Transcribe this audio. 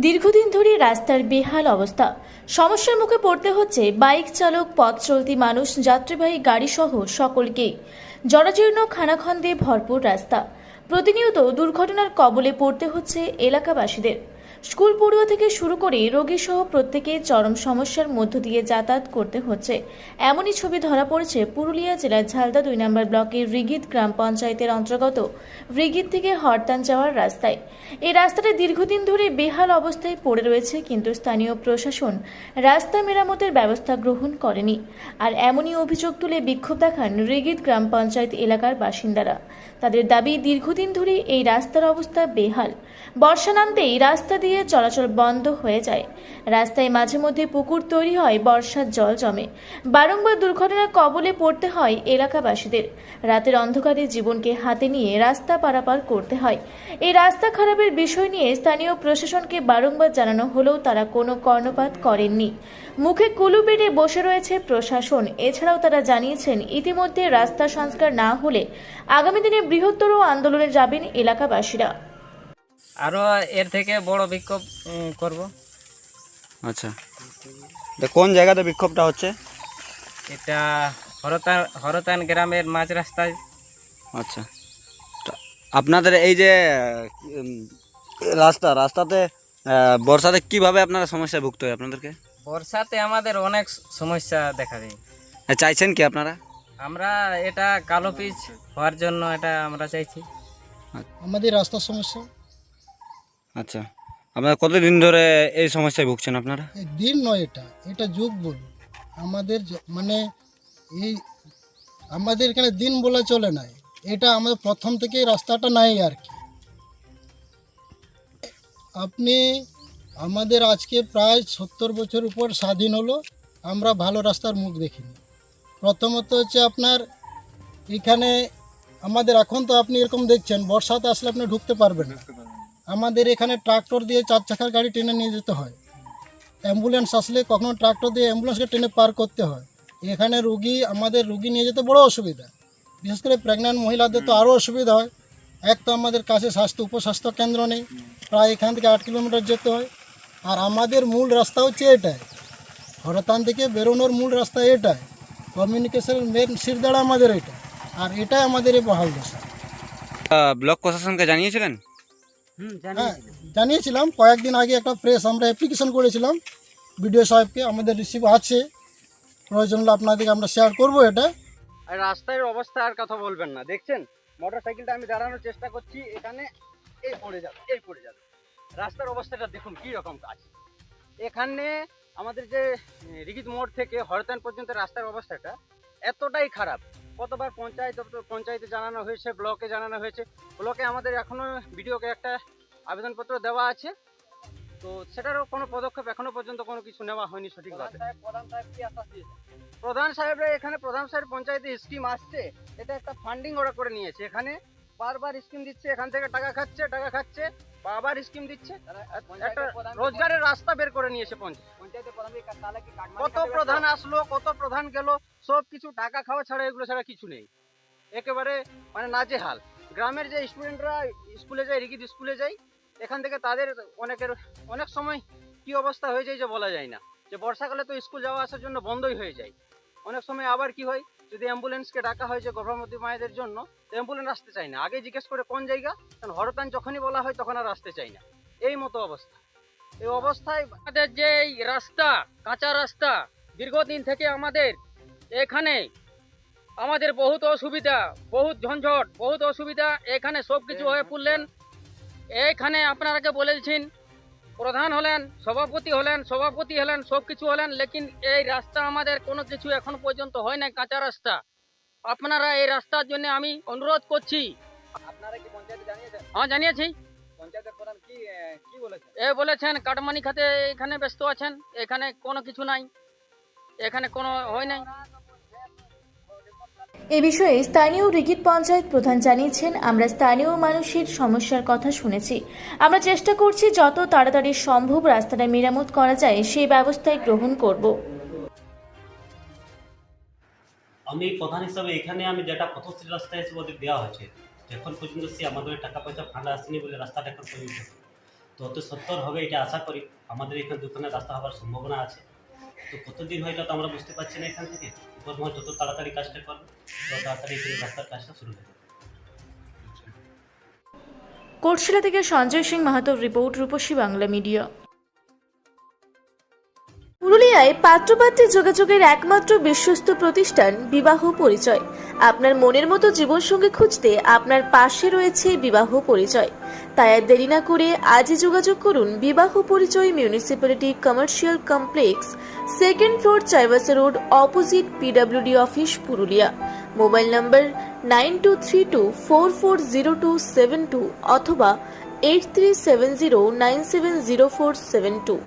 দীর্ঘদিন ধরে রাস্তার বেহাল অবস্থা। সমস্যার মুখে পড়তে হচ্ছে বাইক চালক, পথ চলতি মানুষ, যাত্রীবাহী গাড়ি সহ সকলকেই। জরাজীর্ণ খানাখন্দে ভরপুর রাস্তা, প্রতিনিয়ত দুর্ঘটনার কবলে পড়তে হচ্ছে এলাকাবাসীদের। স্কুল পড়ুয়া থেকে শুরু করে রোগী সহ প্রত্যেকে চরম সমস্যার মধ্য দিয়ে যাতায়াত করতে হচ্ছে। এমনই ছবি ধরা পড়েছে পুরুলিয়া জেলার ঝালদা 2 নম্বর ব্লকের রিগিদ গ্রাম পঞ্চায়েতের অন্তর্গত রিগিদ থেকে হরতান যাওয়ার রাস্তায়। এই রাস্তাটা দীর্ঘদিন ধরে বেহাল অবস্থায় পড়ে রয়েছে, কিন্তু স্থানীয় প্রশাসন রাস্তা মেরামতের ব্যবস্থা গ্রহণ করেনি। আর এমনই অভিযোগ তুলে বিক্ষোভ দেখান রিগিদ গ্রাম পঞ্চায়েত এলাকার বাসিন্দারা। তাদের দাবি, দীর্ঘদিন ধরে এই রাস্তার অবস্থা বেহাল। বর্ষা নামতেই রাস্তা দিয়ে চলাচল বন্ধ হয়ে যায়। রাস্তায় মাঝে মধ্যে পুকুর তৈরি হয়, বর্ষার জল জমে। বারংবার দুর্ঘটনার কবলে পড়তে হয় এলাকাবাসীদের। রাতের অন্ধকারে জীবনকে হাতে নিয়ে রাস্তা পারাপার করতে হয়। এই রাস্তা খারাপের বিষয় নিয়ে স্থানীয় প্রশাসনকে বারংবার জানানো হলেও তারা কোনো কর্ণপাত করেননি। মুখে কুলু পেটে বসে রয়েছে প্রশাসন। এছাড়াও তারা জানিয়েছেন, ইতিমধ্যে রাস্তা সংস্কার না হলে আগামী দিনে বৃহত্তর আন্দোলনে যাবেন এলাকাবাসীরা। আরো এর থেকে বড় বিক্ষোভ করব। আচ্ছা, কোন জায়গাতে বিক্ষোভটা হচ্ছে? এটা হরতান গ্রামের মাঝ রাস্তায়। আচ্ছা, আপনাদের এই যে রাস্তাতে বর্ষাতে কিভাবে আপনারা সমস্যায় ভুগতে হয় আপনাদেরকে? বর্ষাতে আমাদের অনেক সমস্যা দেখা দেয়। চাইছেন কি আপনারা? আমরা এটা কালো পিচ হওয়ার জন্য এটা আমরা চাইছি। আমাদের রাস্তার সমস্যা। আচ্ছা, আপনারা কতদিন ধরে এই সমস্যায় ভুগছেন আপনারা? এই দিন নয়, এটা যুগ বলুন। আমাদের মানে এই আমাদের এখানে দিন বলে চলে না। এটা আমাদের প্রথম থেকেই রাস্তাটা নাই আর কি। আপনি আমাদের আজকে প্রায় 70 বছর উপর স্বাধীন হলো, আমরা ভালো রাস্তার মুখ দেখিনি। প্রথমত হচ্ছে আপনার এখানে আমাদের এখন তো আপনি এরকম দেখছেন, বর্ষাতে আসলে আপনি ঢুকতে পারবেন না। আমাদের এখানে ট্রাক্টর দিয়ে 4 চাকার গাড়ি টেনে নিয়ে যেতে হয়। অ্যাম্বুলেন্স আসলে কখনো ট্রাক্টর দিয়ে অ্যাম্বুলেন্সকে টেনে পার করতে হয়। এখানে আমাদের রুগী নিয়ে যেতে বড় অসুবিধা। বিশেষ করে প্রেগন্যান্ট মহিলাদের তো আরও অসুবিধা হয়। এক তো আমাদের কাছে উপস্বাস্থ্য কেন্দ্র নেই, প্রায় এখান থেকে 8 কিলোমিটার যেতে হয়। আর আমাদের মূল রাস্তা হচ্ছে এটাই, হরতান থেকে বেরোনোর মূল রাস্তা এটাই। কমিউনিকেশনের মেন শিরদাঁড়া আমাদের এটা, আর এটাই আমাদের এই বহাল দশা। ব্লক প্রশাসনকে জানিয়েছিলেন? হ্যাঁ, জানিয়েছিলাম। কয়েকদিন আগে একটা আমরা অ্যাপ্লিকেশন করেছিলাম বিডিও সাহেবকে। আমাদের রিসিভ আছে, প্রয়োজন হলে আপনাদেরকে আমরা শেয়ার করবো এটা। আর রাস্তার অবস্থা আর কথা বলবেন না। দেখছেন মোটর সাইকেলটা আমি দাঁড়ানোর চেষ্টা করছি, এখানে এই পড়ে যাবে। রাস্তার অবস্থাটা দেখুন কি রকম কাজ। এখানে আমাদের যে রিগিদ মোড় থেকে হরতান পর্যন্ত রাস্তার অবস্থাটা এতটাই খারাপ। কতবার পঞ্চায়েতে জানানো হয়েছে, ব্লকে জানানো হয়েছে। ব্লকে আমাদের এখনো ভিডিওকে একটা আবেদনপত্র দেওয়া আছে, তো সেটারও কোনো পদক্ষেপ এখনো পর্যন্ত কোনো কিছু নেওয়া হয়নি সঠিকভাবে। প্রধান সাহেব পঞ্চায়েতে স্কিম আসছে, এটা একটা ফান্ডিং ওরা করে নিয়েছে। এখানে বারবার স্কিম দিচ্ছে, এখান থেকে টাকা খাচ্ছে, আবার স্কিম দিচ্ছে। একটা রোজগারের রাস্তা বের করে নিয়েছে পঞ্চায়েত। কত প্রধান আসলো, কত প্রধান গেল, সব কিছু টাকা খাওয়া ছাড়া, এগুলো ছাড়া কিছু নেই। একেবারে মানে নাজেহাল। গ্রামের যে স্টুডেন্টরা স্কুলে যায়, রিগিদ স্কুলে যায়, এখান থেকে তাদের অনেক সময় কি অবস্থা হয়ে যায় যে বলা যায় না। যে বর্ষাকালে তো স্কুল যাওয়া আসার জন্য বন্ধই হয়ে যায়। অনেক সময় আবার কি হয়, যদি অ্যাম্বুলেন্সকে ডাকা হয় যে গর্ভবতী মায়েদের জন্য, অ্যাম্বুলেন্স আসতে চায় না। আগে জিজ্ঞেস করে কোন জায়গা, কারণ হরতান যখনই বলা হয় তখন আর আসতে চায় না। এই মতো অবস্থা। এই অবস্থায় আমাদের যে এই রাস্তা, কাঁচা রাস্তা, দীর্ঘদিন থেকে আমাদের এখানে আমাদের বহুত অসুবিধা, বহুত ঝঞ্ঝট, বহুত অসুবিধা। এখানে সব কিছু হয়ে পড়লেন। এখানে আপনারাকে বলেছেন, প্রধান হলেন, সভাপতি হলেন, সব কিছু হলেন, লেকিন এই রাস্তা আমাদের কোনো কিছু এখন পর্যন্ত হয় না। কাঁচা রাস্তা। আপনারা এই রাস্তার জন্য আমি অনুরোধ করছি। আপনারা কি পঞ্চায়েতে জানিয়েছেন? হ্যাঁ, জানিয়েছি। পঞ্চায়েতের প্রধান কি বলেছেন? বলেছেন কাটমানি খাতে এখানে ব্যস্ত আছেন, এখানে কোনো কিছু নাই, এখানে কোনো হয় নাই। এ বিষয়ে স্থানীয় রিগিদ পঞ্চায়েত প্রধান জানিয়েছেন, আমরা স্থানীয় মানুষের সমস্যার কথা শুনেছি। আমরা চেষ্টা করছি যত তাড়াতাড়ি সম্ভব রাস্তাটা মেরামত করা যায় সেই ব্যবস্থাই গ্রহণ করব। আমি প্রধান হিসাবে এখানে আমি যেটা পথশ্রী রাস্তা হিসেবে ওদের দেওয়া হয়েছে, এখন পর্যন্ত সে আমাদের টাকা পয়সা ফান্ড আসেনি বলে রাস্তাটা এখন পর্যন্ত তো অত সত্তর হবে এটা আশা করি। আমাদের এখানে দুখানে রাস্তা হওয়ার সম্ভাবনা আছে। তো কতদিন হয় এটা তো আমরা বুঝতে পারছি না এখান থেকে। উপর যত তাড়াতাড়ি কাজটা করবে তত তাড়াতাড়ি এখানে রাস্তার কাজটা শুরু হবে। কোটশিলা থেকে সঞ্জয় সিং মাহাতোর রিপোর্ট, রূপসী বাংলা মিডিয়া। পুরুলিয়ায় পাত্রপাত্রী যোগাযোগের একমাত্র বিশ্বস্ত প্রতিষ্ঠান বিবাহ পরিচয়। আপনার মনের মতো জীবনসঙ্গী খুঁজতে আপনার পাশে রয়েছে বিবাহ পরিচয়। তাই আর দেরি না করে আজই যোগাযোগ করুন বিবাহ পরিচয়, municipality commercial complex, 2nd floor, Chaibasa road, opposite PWD office, Purulia. Mobile নম্বর 9232440272 অথবা 8370970472।